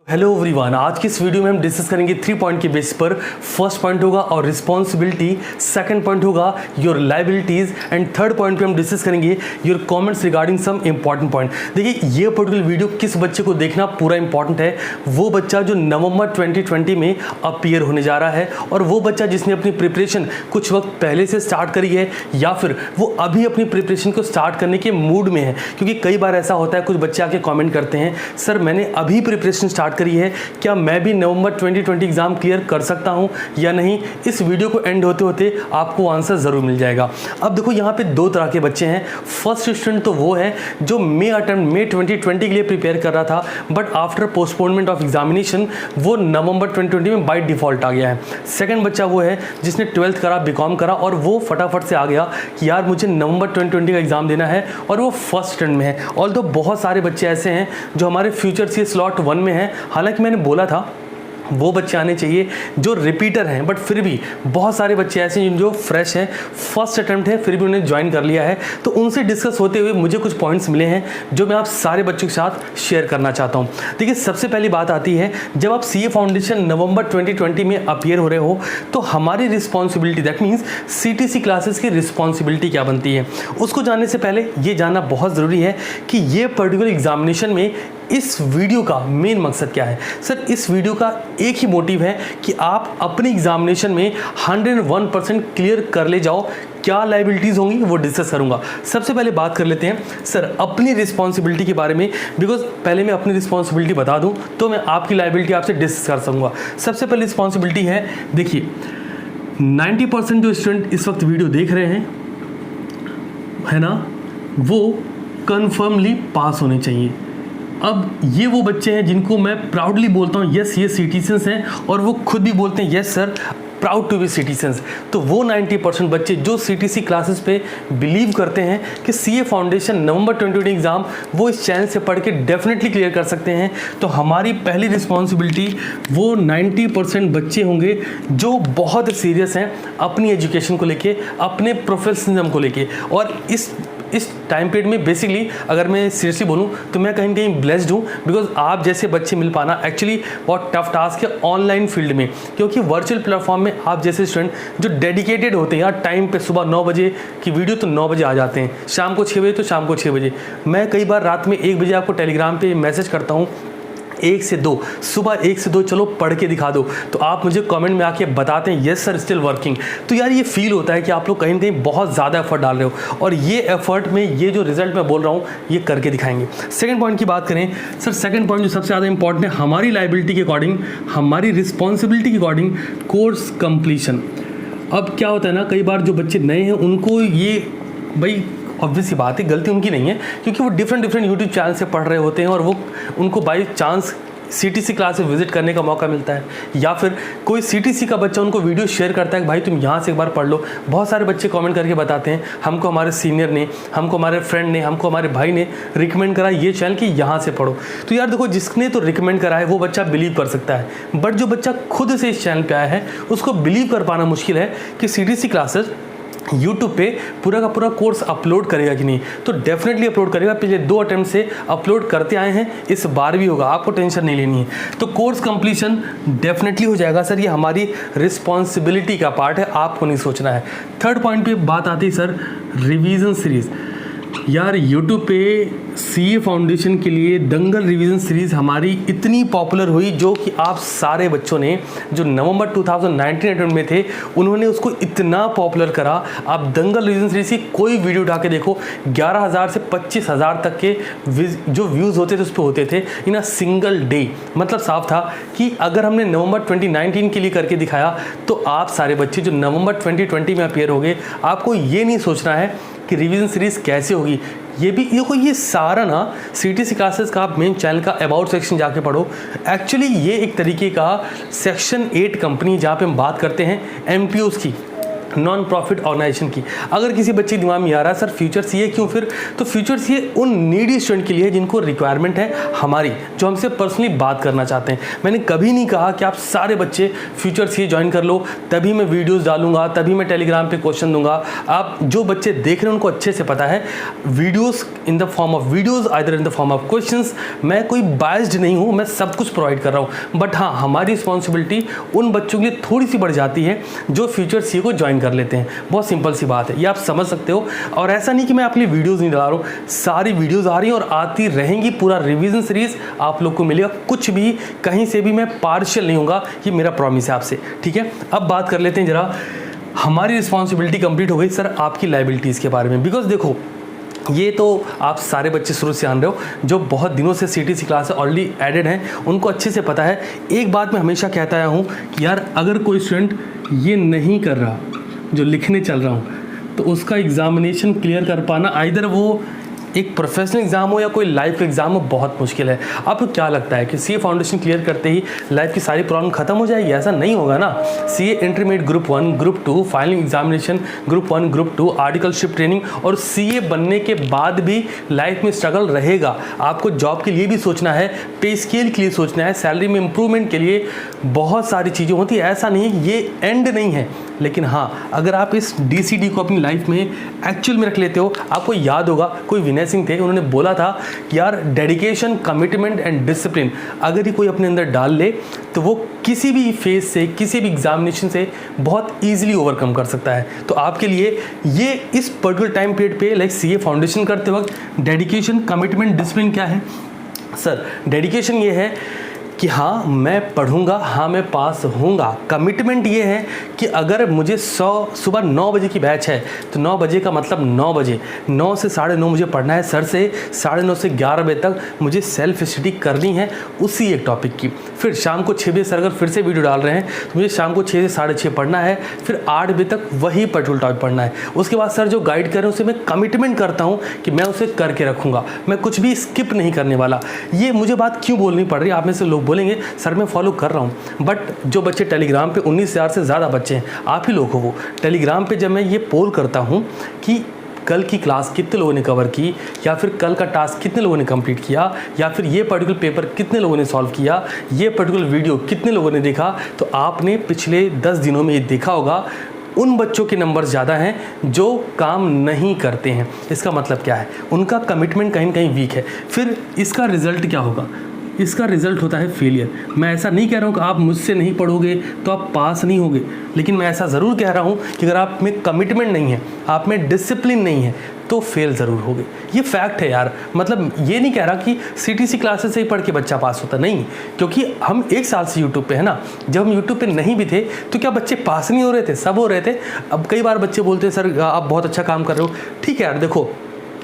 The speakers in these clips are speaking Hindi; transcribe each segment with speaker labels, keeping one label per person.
Speaker 1: हेलो एवरीवन, आज की इस वीडियो में हम डिस्कस करेंगे 3 पॉइंट के बेसिस पर। फर्स्ट पॉइंट होगा और रिस्पॉन्सिबिलिटी, सेकंड पॉइंट होगा your liabilities and third point पे हम डिस्कस करेंगे your comments regarding some important point. देखिए, ये पर्टिकुलर वीडियो किस बच्चे को देखना पूरा इंपॉर्टेंट है। वो बच्चा जो नवंबर 2020 में अपीयर होने जा रहा है, और वो बच्चा जिसने अपनी प्रिपरेशन कुछ वक्त पहले से स्टार्ट करी है, या फिर वो अभी अपनी प्रिपरेशन को स्टार्ट करने के मूड में है। क्योंकि कई बार ऐसा होता है, कुछ बच्चे आके कॉमेंट करते हैं, सर मैंने अभी प्रिपरेशन स्टार्ट करी है, क्या मैं भी नवंबर 2020 एग्जाम क्लियर कर सकता हूं या नहीं। इस वीडियो को एंड होते होते आपको आंसर जरूर मिल जाएगा। अब देखो, यहां पे दो तरह के बच्चे हैं। फर्स्ट स्टूडेंट तो वो है जो मई 2020 के लिए प्रिपेयर कर रहा था, but after postponement of examination वो नवंबर 2020 में बाय डिफॉल्ट आ गया है। सेकंड बच्चा वो है जिसने 12th करा, बीकॉम करा, और वो फटाफट से आ गया कि यार मुझे नवंबर 2020 का एग्जाम देना है, और वो फर्स्ट स्टैंड में है। ऑल्दो बहुत सारे बच्चे ऐसे हैं जो हमारे फ्यूचर से स्लॉट 1 में हैं। हालांकि मैंने बोला था वो बच्चे आने चाहिए जो रिपीटर हैं, बट फिर भी बहुत सारे बच्चे ऐसे हैं जो फ्रेश हैं, फर्स्ट अटेम्प्ट है, फिर भी उन्हें ज्वाइन कर लिया है। तो उनसे डिस्कस होते हुए मुझे कुछ पॉइंट्स मिले हैं जो मैं आप सारे बच्चों के साथ शेयर करना चाहता हूं। देखिए, सबसे पहली बात आती है, जब आप सीए फाउंडेशन नवंबर 2020 में अपीयर हो रहे हो तो हमारी responsibility, that means CTC classes की रिस्पॉन्सिबिलिटी क्या बनती है, उसको जानने से पहले ये जानना बहुत ज़रूरी है कि ये पर्टिकुलर एग्जामिनेशन में इस वीडियो का मेन मकसद क्या है। सर, इस वीडियो का एक ही मोटिव है कि आप अपने एग्जामिनेशन में 101% क्लियर कर ले जाओ। क्या लाइबिलिटीज़ होंगी वो डिस्कस करूंगा। सबसे पहले बात कर लेते हैं सर अपनी रिस्पॉन्सिबिलिटी के बारे में, बिकॉज पहले मैं अपनी रिस्पॉन्सिबिलिटी बता दूं तो मैं आपकी लाइबिलिटी आपसे डिस्कस कर सकूंगा। सबसे पहले रिस्पॉन्सिबिलिटी है, देखिए 90% जो स्टूडेंट इस वक्त वीडियो देख रहे हैं, है ना, वो कन्फर्मली पास होने चाहिए। अब ये वो बच्चे हैं जिनको मैं प्राउडली बोलता हूँ यस ये सिटीजन्स हैं, और वो खुद भी बोलते हैं yes sir proud to be citizens. तो वो 90% बच्चे जो सीटीसी क्लासेस पे बिलीव करते हैं कि सीए फाउंडेशन नवंबर 2020 एग्ज़ाम वो इस चैनल से पढ़ के डेफिनेटली क्लियर कर सकते हैं। तो हमारी पहली रिस्पॉन्सिबिलिटी वो 90% बच्चे होंगे जो बहुत सीरियस हैं अपनी एजुकेशन को लेके, अपने प्रोफेशनलिज्म को लेके। और इस टाइम पीरियड में बेसिकली अगर मैं सीरियसली बोलूँ तो मैं कहीं ना कहीं ब्लेस्ड हूँ, बिकॉज आप जैसे बच्चे मिल पाना एक्चुअली बहुत टफ टास्क है ऑनलाइन फील्ड में। क्योंकि वर्चुअल प्लेटफॉर्म में आप जैसे स्टूडेंट जो डेडिकेटेड होते हैं यार, टाइम पे सुबह 9 बजे की वीडियो तो 9 बजे आ जाते हैं, शाम को 6 बजे तो शाम को 6 बजे। मैं कई बार रात में 1 बजे आपको टेलीग्राम पर मैसेज करता हूँ, 1 से 2, सुबह 1 से 2 चलो पढ़ के दिखा दो, तो आप मुझे कमेंट में आके बताते हैं यस सर स्टिल वर्किंग। तो यार ये फील होता है कि आप लोग कहीं ना कहीं बहुत ज़्यादा एफर्ट डाल रहे हो, और ये एफर्ट में ये जो रिजल्ट मैं बोल रहा हूँ ये करके दिखाएंगे। सेकंड पॉइंट की बात करें सर, सेकंड पॉइंट जो सबसे ज़्यादा इंपॉर्टेंट है हमारी लाइबिलिटी के अकॉर्डिंग, हमारी रिस्पॉन्सिबिलिटी के अकॉर्डिंग, कोर्स कंप्लीशन। अब क्या होता है ना, कई बार जो बच्चे नए हैं उनको ये, भाई ऑब्वियस सी बात है गलती उनकी नहीं है, क्योंकि वो डिफरेंट यूट्यूब चैनल से पढ़ रहे होते हैं, और वो उनको बाई चांस सीटीसी क्लास में विजिट करने का मौका मिलता है, या फिर कोई सीटीसी का बच्चा उनको वीडियो शेयर करता है कि भाई तुम यहाँ से एक बार पढ़ लो। बहुत सारे बच्चे कमेंट करके बताते हैं हमको हमारे सीनियर ने, हमको हमारे फ्रेंड ने, हमको हमारे भाई ने रिकमेंड करा ये चैनल कि यहाँ से पढ़ो। तो यार देखो, जिसने तो रिकमेंड करा है वो बच्चा बिलीव कर सकता है, बट जो बच्चा खुद से इस चैनल पर आया है उसको बिलीव कर पाना मुश्किल है कि सीटीसी क्लासेस यूट्यूब पे पूरा का पूरा कोर्स अपलोड करेगा कि नहीं। तो डेफिनेटली अपलोड करेगा, पिछले 2 अटेम्प्ट से अपलोड करते आए हैं, इस बार भी होगा, आपको टेंशन नहीं लेनी है। तो कोर्स कंप्लीशन डेफिनेटली हो जाएगा सर, ये हमारी रिस्पॉन्सिबिलिटी का पार्ट है, आपको नहीं सोचना है। थर्ड पॉइंट पे बात आती है सर रिवीजन सीरीज़। यार यूट्यूब पे सीए फाउंडेशन के लिए दंगल रिवीजन सीरीज़ हमारी इतनी पॉपुलर हुई, जो कि आप सारे बच्चों ने जो नवंबर 2019 अटेम्प्ट में थे उन्होंने उसको इतना पॉपुलर करा। आप दंगल रिवीजन सीरीज़ की कोई वीडियो उठा के देखो, 11,000 से 25,000 तक के जो व्यूज़ होते थे उस पर होते थे इन अ सिंगल डे। मतलब साफ था कि अगर हमने नवंबर 2019 के लिए करके दिखाया तो आप सारे बच्चे जो नवंबर 2020 में अपीयर हो गए, आपको ये नहीं सोचना है कि रिवीजन सीरीज़ कैसे होगी। ये भी देखो, ये सारा ना सीटीसी क्लासेस का आप मेन चैनल का अबाउट सेक्शन जाके पढ़ो। एक्चुअली ये एक तरीके का सेक्शन 8 कंपनी जहाँ पे हम बात करते हैं एमपीओज़ की। नॉन प्रॉफिट ऑर्गेनाइजेशन की। अगर किसी बच्चे के दिमाग में आ रहा है सर फ्यूचर सीए क्यों, फिर तो फ्यूचर सीए उन नीडी स्टूडेंट के लिए है जिनको रिक्वायरमेंट है हमारी, जो हमसे पर्सनली बात करना चाहते हैं। मैंने कभी नहीं कहा कि आप सारे बच्चे फ्यूचर सीए ज्वाइन कर लो, तभी मैं वीडियोस डालूंगा, तभी मैं टेलीग्राम पे क्वेश्चन दूंगा। आप जो बच्चे देख रहे हैं उनको अच्छे से पता है, videos in the form of videos, either in the form of questions, मैं कोई बायस्ड नहीं हूँ, मैं सब कुछ प्रोवाइड कर रहा हूँ। बट हाँ, हमारी रिस्पॉन्सिबिलिटी उन बच्चों के लिए थोड़ी सी बढ़ जाती है जो फ्यूचर सीए को ज्वाइन कर लेते हैं। बहुत सिंपल सी बात है, ये आप समझ सकते हो। और ऐसा नहीं कि मैं आपके लिए वीडियोस नहीं डाल रहा हूँ, सारी वीडियोस आ रही हैं और आती रहेंगी। पूरा रिवीजन सीरीज आप लोग को मिलेगा, कुछ भी कहीं से भी मैं पार्शियल नहीं होगा, ये मेरा प्रॉमिस है आपसे। ठीक है, अब बात कर लेते हैं जरा, हमारी रिस्पॉन्सिबिलिटी कंप्लीट हो गई सर आपकी लाइबिलिटीज़ के बारे में। बिकॉज देखो, ये तो आप सारे बच्चे शुरू से जान रहे हो, जो बहुत दिनों से सीटीसी क्लास से ऑलरेडी एडेड हैं, उनको अच्छे से पता है। एक बात मैं हमेशा कहता आया हूँ कि यार अगर कोई स्टूडेंट ये नहीं कर रहा जो लिखने चल रहा हूँ, तो उसका एग्जामिनेशन क्लियर कर पाना, आइदर वो एक प्रोफेशनल एग्जाम हो या कोई लाइफ एग्जाम हो, बहुत मुश्किल है। आपको क्या लगता है कि सीए फाउंडेशन क्लियर करते ही लाइफ की सारी प्रॉब्लम खत्म हो जाएगी? ऐसा नहीं होगा ना। CA intermediate group 1, group 2, final examination group 1, group 2, articleship training, और सीए बनने के बाद भी लाइफ में स्ट्रगल रहेगा। आपको जॉब के लिए भी सोचना है, पे स्केल के लिए सोचना है, सैलरी में इंप्रूवमेंट के लिए बहुत सारी चीज़ें होती है। ऐसा नहीं है, ये एंड नहीं है। लेकिन हाँ, अगर आप इस डीसीडी को अपनी लाइफ में एक्चुअल में रख लेते हो, आपको याद होगा कोई विनय सिंह थे, उन्होंने बोला था कि यार डेडिकेशन, कमिटमेंट एंड डिसिप्लिन अगर ही कोई अपने अंदर डाल ले तो वो किसी भी फेज से, किसी भी एग्जामिनेशन से बहुत ईजिली ओवरकम कर सकता है। तो आपके लिए ये इस पर्टिकुलर टाइम पीरियड पे लाइक सीए फाउंडेशन करते वक्त डेडिकेशन, कमिटमेंट, डिसिप्लिन क्या है सर? डेडिकेशन ये है कि हाँ मैं पढ़ूंगा, हाँ मैं पास होऊंगा। कमिटमेंट ये है कि अगर मुझे सुबह 9 बजे की बैच है तो 9 बजे का मतलब 9 बजे, 9 से 9:30 मुझे पढ़ना है सर से, 9:30 से 11 बजे तक मुझे सेल्फ स्टडी करनी है उसी एक टॉपिक की। फिर शाम को 6 बजे सर अगर फिर से वीडियो डाल रहे हैं तो मुझे शाम को 6 से 6:30 पढ़ना है, फिर 8 बजे तक वही पर्टिकुलर टॉपिक पढ़ना है। उसके बाद सर जो गाइड कर रहे हैं उसे मैं कमिटमेंट करता हूँ कि मैं उसे करके रखूँगा, मैं कुछ भी स्किप नहीं करने वाला। ये मुझे बात क्यों बोलनी पड़ रही है? आप में से लोग बोलेंगे सर मैं फॉलो कर रहा हूँ, बट जो बच्चे टेलीग्राम पे 19,000 से ज़्यादा बच्चे हैं, आप ही लोग हो वो। टेलीग्राम पे जब मैं ये पोल करता हूँ कि कल की क्लास कितने लोगों ने कवर की, या फिर कल का टास्क कितने लोगों ने कंप्लीट किया, या फिर ये पर्टिकुलर पेपर कितने लोगों ने सॉल्व किया, ये पर्टिकुलर वीडियो कितने लोगों ने देखा, तो आपने पिछले 10 दिनों में ये देखा होगा उन बच्चों के नंबर ज़्यादा हैं जो काम नहीं करते हैं। इसका मतलब क्या है? उनका कमिटमेंट कहीं ना कहीं वीक है। फिर इसका रिजल्ट क्या होगा? इसका रिजल्ट होता है फेलियर। मैं ऐसा नहीं कह रहा हूँ कि आप मुझसे नहीं पढ़ोगे तो आप पास नहीं होगे, लेकिन मैं ऐसा ज़रूर कह रहा हूँ कि अगर आप में कमिटमेंट नहीं है, आप में डिसिप्लिन नहीं है, तो फेल ज़रूर होगे। ये फैक्ट है यार। मतलब ये नहीं कह रहा कि सीटीसी क्लासेस से ही पढ़ के बच्चा पास होता, नहीं, क्योंकि हम 1 साल से यूट्यूब पे है ना। जब हम यूट्यूब पे नहीं भी थे तो क्या बच्चे पास नहीं हो रहे थे? सब हो रहे थे। अब कई बार बच्चे बोलते हैं सर आप बहुत अच्छा काम कर रहे हो। ठीक है यार, देखो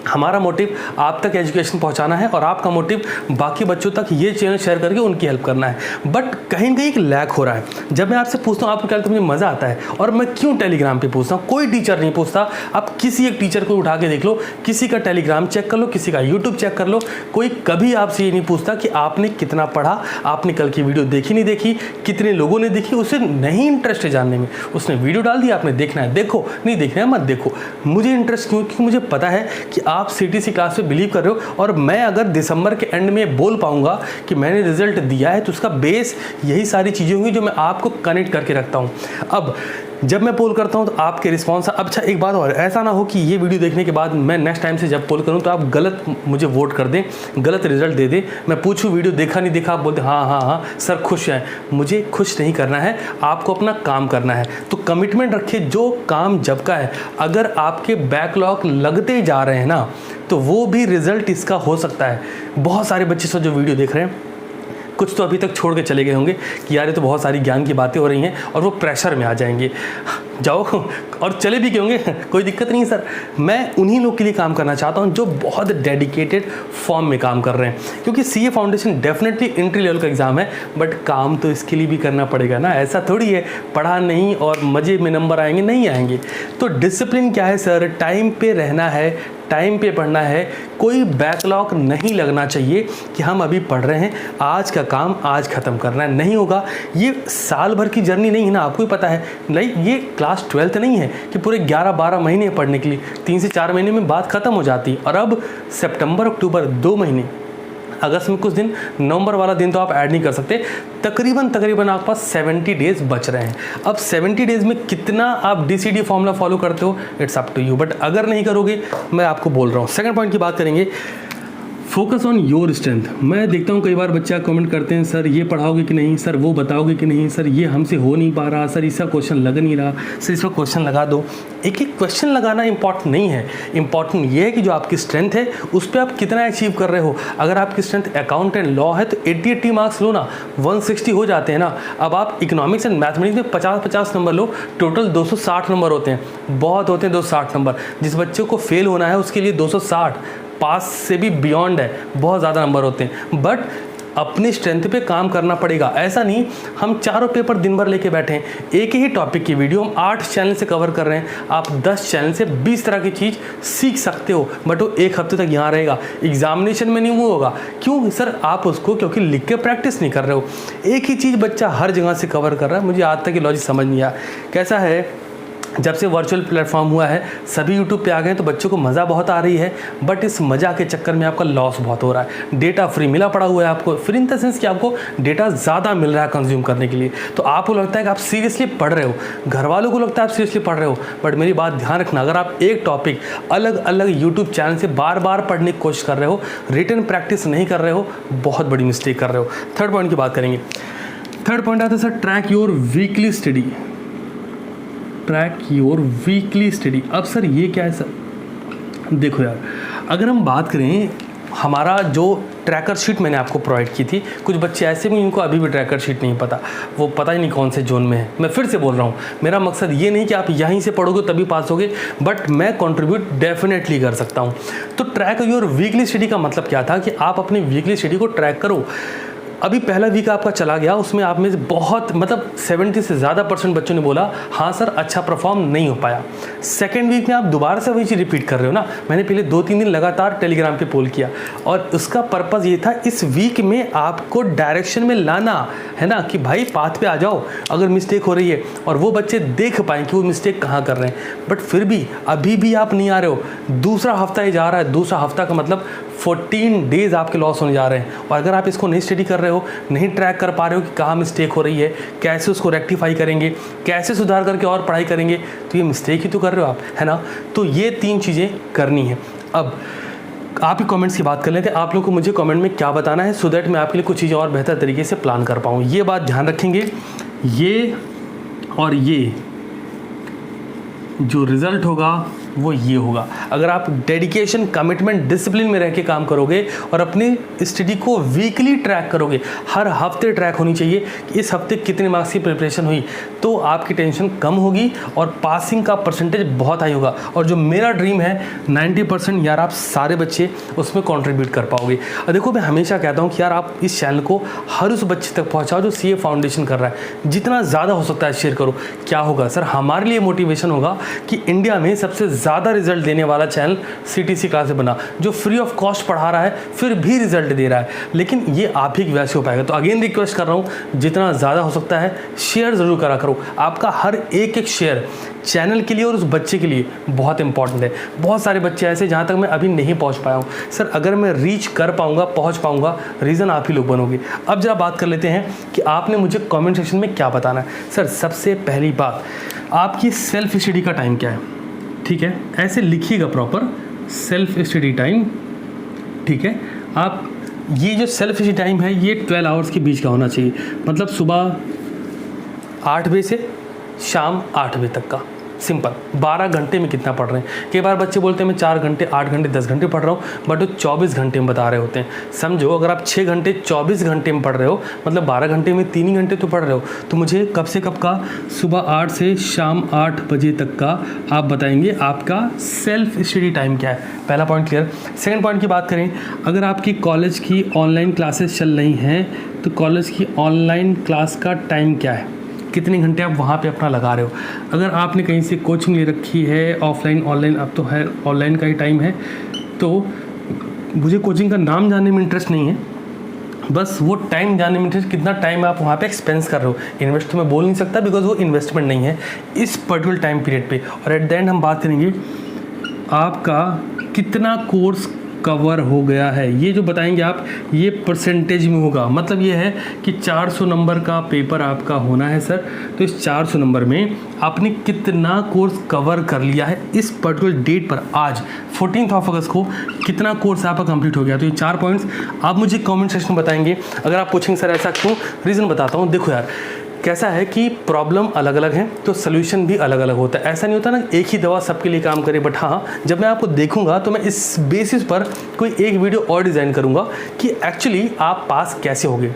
Speaker 1: हमारा मोटिव आप तक एजुकेशन पहुंचाना है और आपका मोटिव बाकी बच्चों तक ये चैनल शेयर करके उनकी हेल्प करना है। बट कहीं ना कहीं एक लैक हो रहा है। जब मैं आपसे पूछता हूँ आपको क्या लगता है, मुझे मज़ा आता है, और मैं क्यों टेलीग्राम पे पूछता हूँ? कोई टीचर नहीं पूछता। आप किसी एक टीचर को उठा के देख लो, किसी का टेलीग्राम चेक कर लो, किसी का यूट्यूब चेक कर लो, कोई कभी आपसे ये नहीं पूछता कि आपने कितना पढ़ा, आपने कल की वीडियो देखी नहीं देखी, कितने लोगों ने देखी। उसे नहीं इंटरेस्ट है जानने में, उसने वीडियो डाल दिया, आपने देखना है देखो, नहीं देखना है मत देखो। मुझे इंटरेस्ट क्यों? क्योंकि मुझे पता है कि आप सीटीसी क्लास पे बिलीव कर रहे हो, और मैं अगर दिसंबर के एंड में बोल पाऊंगा कि मैंने रिजल्ट दिया है तो उसका बेस यही सारी चीज़ें होंगी जो मैं आपको कनेक्ट करके रखता हूं। अब जब मैं पोल करता हूं तो आपके रिस्पॉन्स, अच्छा एक बात और, ऐसा ना हो कि ये वीडियो देखने के बाद मैं नेक्स्ट टाइम से जब पोल करूं तो आप गलत मुझे वोट कर दें, गलत रिजल्ट दे दें। मैं पूछूं वीडियो देखा नहीं देखा, आप बोलते हाँ हाँ हाँ सर खुश हैं। मुझे खुश नहीं करना है, आपको अपना काम करना है। तो कमिटमेंट रखिए, जो काम जब का है। अगर आपके बैकलॉग लगते जा रहे हैं ना, तो वो भी रिजल्ट इसका हो सकता है। बहुत सारे बच्चे से जो वीडियो देख रहे हैं, कुछ तो अभी तक छोड़ के चले गए होंगे कि यार ये तो बहुत सारी ज्ञान की बातें हो रही हैं, और वो प्रेशर में आ जाएंगे। जाओ, और चले भी गए होंगे, कोई दिक्कत नहीं सर। मैं उन्हीं लोग के लिए काम करना चाहता हूं जो बहुत डेडिकेटेड फॉर्म में काम कर रहे हैं, क्योंकि CA foundation definitely entry level का एग्ज़ाम है, बट काम तो इसके लिए भी करना पड़ेगा ना। ऐसा थोड़ी है पढ़ा नहीं और मज़े में नंबर आएंगे, नहीं आएंगे। तो डिसिप्लिन क्या है सर? टाइम पे रहना है, टाइम पे पढ़ना है, कोई बैकलॉग नहीं लगना चाहिए कि हम अभी पढ़ रहे हैं, आज का काम आज ख़त्म करना है, नहीं होगा। ये साल भर की जर्नी नहीं है ना, आपको ही पता है। नहीं, ये क्लास 12th नहीं है कि पूरे 11-12 महीने पढ़ने के लिए, 3 से 4 महीने में बात ख़त्म हो जाती है। और अब सितंबर अक्टूबर 2 महीने, अगस्त में कुछ दिन, नवंबर वाला दिन तो आप ऐड नहीं कर सकते। तकरीबन आपके पास 70 डेज़ बच रहे हैं। अब 70 डेज़ में कितना आप DCD फॉर्मूला फॉलो करते हो, it's up to you. But अगर नहीं करोगे, मैं आपको बोल रहा हूँ। सेकंड पॉइंट की बात करेंगे, फोकस ऑन योर स्ट्रेंथ। मैं देखता हूँ कई बार बच्चा कमेंट करते हैं, सर ये पढ़ाओगे कि नहीं, सर वो बताओगे कि नहीं, सर ये हमसे हो नहीं पा रहा, सर इसका क्वेश्चन लग नहीं रहा, सर इसका क्वेश्चन लगा दो। एक एक क्वेश्चन लगाना इंपॉर्टेंट नहीं है, इंपॉर्टेंट ये है कि जो आपकी स्ट्रेंथ है उस पर आप कितना अचीव कर रहे हो। अगर आपकी स्ट्रेंथ अकाउंट एंड लॉ है तो 80 मार्क्स लो ना, 160 हो जाते हैं ना। अब आप इकोनॉमिक्स एंड मैथमेटिक्स में 50 नंबर लो, टोटल 260 नंबर होते हैं, बहुत होते हैं 260 नंबर। जिस बच्चे को फेल होना है उसके लिए 260 पास से भी बियॉन्ड है, बहुत ज़्यादा नंबर होते हैं। बट अपनी स्ट्रेंथ पे काम करना पड़ेगा। ऐसा नहीं हम चारों पेपर दिन भर लेके बैठे हैं, एक ही टॉपिक की वीडियो हम 8 चैनल से कवर कर रहे हैं। आप 10 चैनल से 20 तरह की चीज़ सीख सकते हो, बट वो 1 हफ्ते तक यहाँ रहेगा, एग्जामिनेशन में नहीं वो होगा। क्यों सर? आप उसको क्योंकि लिख के प्रैक्टिस नहीं कर रहे हो। एक ही चीज़ बच्चा हर जगह से कवर कर रहा है। मुझे आज तक ये लॉजिक समझ नहीं आया। कैसा है, जब से वर्चुअल प्लेटफॉर्म हुआ है, सभी यूट्यूब पे आ गए, तो बच्चों को मज़ा बहुत आ रही है, बट इस मज़ा के चक्कर में आपका लॉस बहुत हो रहा है। डेटा फ्री मिला पड़ा हुआ है आपको, फ्री इन द सेंस कि आपको डेटा ज़्यादा मिल रहा है कंज्यूम करने के लिए, तो आपको लगता है कि आप सीरियसली पढ़ रहे हो, घर वालों को लगता है आप सीरियसली पढ़ रहे हो। बट मेरी बात ध्यान रखना, अगर आप एक टॉपिक अलग अलग यूट्यूब चैनल से बार बार पढ़ने की कोशिश कर रहे हो, रिटन प्रैक्टिस नहीं कर रहे हो, बहुत बड़ी मिस्टेक कर रहे हो। थर्ड पॉइंट की बात करेंगे। थर्ड पॉइंट आता है sir, track your weekly study. Track your weekly study. अब सर ये क्या है सर? देखो यार, अगर हम बात करें, हमारा जो ट्रैकर शीट मैंने आपको प्रोवाइड की थी, कुछ बच्चे ऐसे भी इनको अभी भी ट्रैकर शीट नहीं पता, वो पता ही नहीं कौन से जोन में है। मैं फिर से बोल रहा हूँ, मेरा मकसद ये नहीं कि आप यहीं से पढ़ोगे तभी पास होगे, बट मैं कंट्रीब्यूट डेफिनेटली कर सकता हूँ। तो ट्रैक योर वीकली स्टडी का मतलब क्या था कि आप अपनी वीकली स्टडी को ट्रैक करो। अभी पहला वीक आपका चला गया, उसमें आप में से बहुत 70 से ज़्यादा % बच्चों ने बोला हाँ सर अच्छा परफॉर्म नहीं हो पाया। सेकेंड वीक में आप दोबारा से वही चीज़ रिपीट कर रहे हो ना। मैंने पहले 2-3 दिन लगातार टेलीग्राम पे पोल किया, और उसका पर्पज़ ये था इस वीक में आपको डायरेक्शन में लाना है ना, कि भाई पाथ पे आ जाओ अगर मिस्टेक हो रही है, और वो बच्चे देख पाएँ कि वो मिस्टेक कहाँ कर रहे हैं। बट फिर भी अभी भी आप नहीं आ रहे हो, दूसरा हफ्ता ही जा रहा है, दूसरा हफ्ता का मतलब 14 डेज़ आपके लॉस होने जा रहे हैं। और अगर आप इसको नहीं स्टडी कर रहे हो, नहीं ट्रैक कर पा रहे हो कि कहाँ मिस्टेक हो रही है, कैसे उसको रेक्टिफाई करेंगे, कैसे सुधार करके और पढ़ाई करेंगे, तो ये मिस्टेक ही तो कर रहे हो आप, है ना। तो ये 3 चीज़ें करनी है। अब आप ही कमेंट्स की बात कर लेते हैं, आप लोग को मुझे कमेंट में क्या बताना है, सो दैट मैं आपके लिए कुछ चीज़ें और बेहतर तरीके से प्लान कर पाऊँ। ये बात ध्यान रखेंगे, ये और ये जो रिज़ल्ट होगा वो ये होगा। अगर आप डेडिकेशन, कमिटमेंट, डिसिप्लिन में रह के काम करोगे और अपनी स्टडी को वीकली ट्रैक करोगे, हर हफ्ते ट्रैक होनी चाहिए कि इस हफ्ते कितने मार्क्स की प्रिपरेशन हुई, तो आपकी टेंशन कम होगी और पासिंग का परसेंटेज बहुत हाई होगा। और जो मेरा ड्रीम है 90% यार, आप सारे बच्चे उसमें कंट्रीब्यूट कर पाओगे। और देखो, मैं हमेशा कहता हूँ कि यार आप इस चैनल को हर उस बच्चे तक पहुँचाओ जो CA फाउंडेशन कर रहा है, जितना ज़्यादा हो सकता है शेयर करो। क्या होगा सर? हमारे लिए मोटिवेशन होगा कि इंडिया में सबसे ज़्यादा रिजल्ट देने वाला चैनल CTC क्लासेस बना, जो फ्री ऑफ कॉस्ट पढ़ा रहा है, फिर भी रिजल्ट दे रहा है। लेकिन ये आप ही की वजह से हो पाएगा। तो अगेन रिक्वेस्ट कर रहा हूँ, जितना ज़्यादा हो सकता है शेयर ज़रूर करा करो। आपका हर एक शेयर चैनल के लिए और उस बच्चे के लिए बहुत इंपॉर्टेंट है। बहुत सारे बच्चे ऐसे जहाँ तक मैं अभी नहीं पहुँच पाया हूँ। सर अगर मैं रीच कर पाऊँगा, पहुँच पाऊँगा, रीज़न आप ही लोग बनोगे। अब जरा बात कर लेते हैं कि आपने मुझे कमेंट सेक्शन में क्या बताना है। सर सबसे पहली बात, आपकी सेल्फ स्टडी का टाइम क्या है? ठीक है, ऐसे लिखिएगा प्रॉपर, सेल्फ स्टडी टाइम। ठीक है, आप ये जो सेल्फ स्टडी टाइम है ये 12 आवर्स के बीच का होना चाहिए। मतलब सुबह 8 बजे से शाम 8 बजे तक का, सिंपल। 12 घंटे में कितना पढ़ रहे हैं? कई बार बच्चे बोलते हैं मैं 4 घंटे, 8 घंटे, 10 घंटे पढ़ रहा हूँ, बट वो 24 घंटे में बता रहे होते हैं। समझो, अगर आप 6 घंटे 24 घंटे में पढ़ रहे हो, मतलब 12 घंटे में 3 ही घंटे तो पढ़ रहे हो। तो मुझे कब से कब का, सुबह 8 से शाम 8 बजे तक का आप बताएंगे आपका सेल्फ स्टडी टाइम क्या है। पहला पॉइंट क्लियर। सेकेंड पॉइंट की बात करें, अगर आपकी कॉलेज की ऑनलाइन क्लासेस चल रही हैं तो कॉलेज की ऑनलाइन क्लास का टाइम क्या है? कितने घंटे आप वहाँ पे अपना लगा रहे हो। अगर आपने कहीं से कोचिंग ले रखी है ऑफलाइन ऑनलाइन, अब तो है ऑनलाइन का ही टाइम है, तो मुझे कोचिंग का नाम जानने में इंटरेस्ट नहीं है, बस वो टाइम जानने में इंटरेस्ट, कितना टाइम आप वहाँ पे एक्सपेंस कर रहे हो। इन्वेस्ट तो मैं बोल नहीं सकता बिकॉज वो इन्वेस्टमेंट नहीं है इस पर्टिकुलर टाइम पीरियड पे। और एट द एंड हम बात करेंगे आपका कितना कोर्स कवर हो गया है, ये जो बताएंगे आप, ये परसेंटेज में होगा। मतलब ये है कि 400 नंबर का पेपर आपका होना है सर, तो इस 400 नंबर में आपने कितना कोर्स कवर कर लिया है इस पर्टिकुलर डेट पर, आज 14 अगस्त को कितना कोर्स आपका कंप्लीट हो गया। तो ये 4 पॉइंट्स आप मुझे कमेंट सेक्शन में बताएंगे। अगर आप पूछेंगे सर ऐसा क्यों, रीज़न बताता हूँ। देखो यार, कैसा है कि प्रॉब्लम अलग अलग है तो सोल्यूशन भी अलग अलग होता है। ऐसा नहीं होता ना एक ही दवा सबके लिए काम करे, बट हाँ, जब मैं आपको देखूंगा तो मैं इस बेसिस पर कोई एक वीडियो और डिज़ाइन करूंगा कि एक्चुअली आप पास कैसे होगे।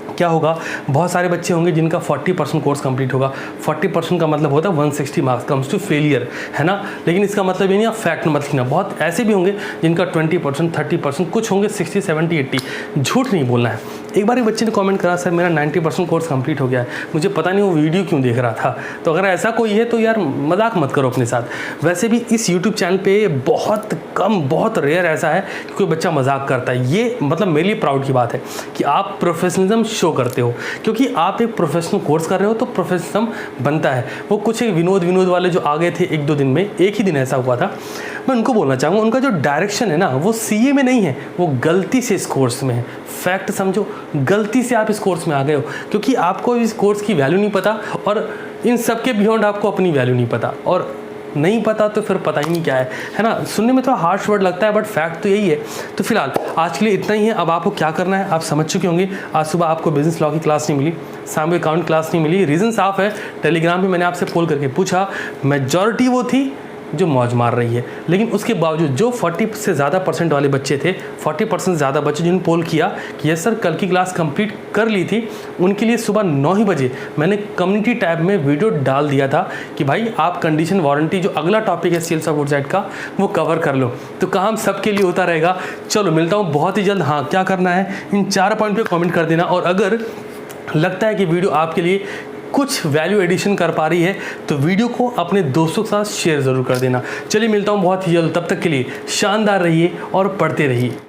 Speaker 1: क्या होगा, बहुत सारे बच्चे होंगे जिनका 40% कोर्स कंप्लीट होगा। 40% का मतलब होता है 160 मार्क्स कम्स टू फेलियर, है ना। लेकिन इसका मतलब ये नहीं आप फैक्ट मत लिखना। बहुत ऐसे भी होंगे जिनका 20%, 30%, कुछ होंगे 60, 70, 80। झूठ नहीं बोलना है। एक बार एक बच्चे ने कमेंट करा, सर मेरा 90% कोर्स कंप्लीट हो गया है, मुझे पता नहीं वो वीडियो क्यों देख रहा था। तो अगर ऐसा कोई है तो यार मजाक मत करो अपने साथ। वैसे भी इस यूट्यूब चैनल पे बहुत कम, बहुत रेयर ऐसा है कि कोई बच्चा मजाक करता है। ये मतलब मेरे लिए प्राउड की बात है कि आप प्रोफेशनलिज्म शो करते हो, क्योंकि आप एक प्रोफेशनल कोर्स कर रहे हो तो प्रोफेशनलिज्म बनता है। वो कुछ एक विनोद वाले जो आ गए थे 1-2 दिन में, एक ही दिन ऐसा हुआ था, मैं उनको बोलना चाहूँगा उनका जो डायरेक्शन है ना वो सीए में नहीं है, वो गलती से इस कोर्स में है। फैक्ट समझो, गलती से आप इस कोर्स में आ गए हो क्योंकि आपको इस कोर्स की वैल्यू नहीं पता, और इन सब के बियॉन्ड आपको अपनी वैल्यू नहीं पता, और नहीं पता तो फिर पता ही नहीं क्या है ना। सुनने में थोड़ा हार्श वर्ड लगता है बट फैक्ट तो यही है। तो फिलहाल आज के लिए इतना ही है। अब आपको क्या करना है आप समझ चुके होंगे। आज सुबह आपको बिजनेस लॉ की क्लास नहीं मिली, शाम को अकाउंट क्लास नहीं मिली। रीज़न साफ है, टेलीग्राम पे मैंने आपसे पोल करके पूछा, मेजॉरिटी वो थी जो मौज मार रही है, लेकिन उसके बावजूद जो 40 से ज़्यादा % वाले बच्चे थे, 40% से ज़्यादा बच्चे जिन्होंने पोल किया कि यस सर कल की क्लास कंप्लीट कर ली थी, उनके लिए सुबह 9 ही बजे मैंने कम्युनिटी टैब में वीडियो डाल दिया था कि भाई आप कंडीशन वारंटी जो अगला टॉपिक है सेल्स ऑफ वेबसाइट का वो कवर कर लो। तो काम सबके लिए होता रहेगा। चलो मिलता हूँ बहुत ही जल्द। हाँ, क्या करना है, इन 4 पॉइंट पर कॉमेंट कर देना, और अगर लगता है कि वीडियो आपके लिए कुछ वैल्यू एडिशन कर पा रही है तो वीडियो को अपने दोस्तों के साथ शेयर ज़रूर कर देना। चलिए मिलता हूँ बहुत ही जल्द, तब तक के लिए शानदार रहिए और पढ़ते रहिए।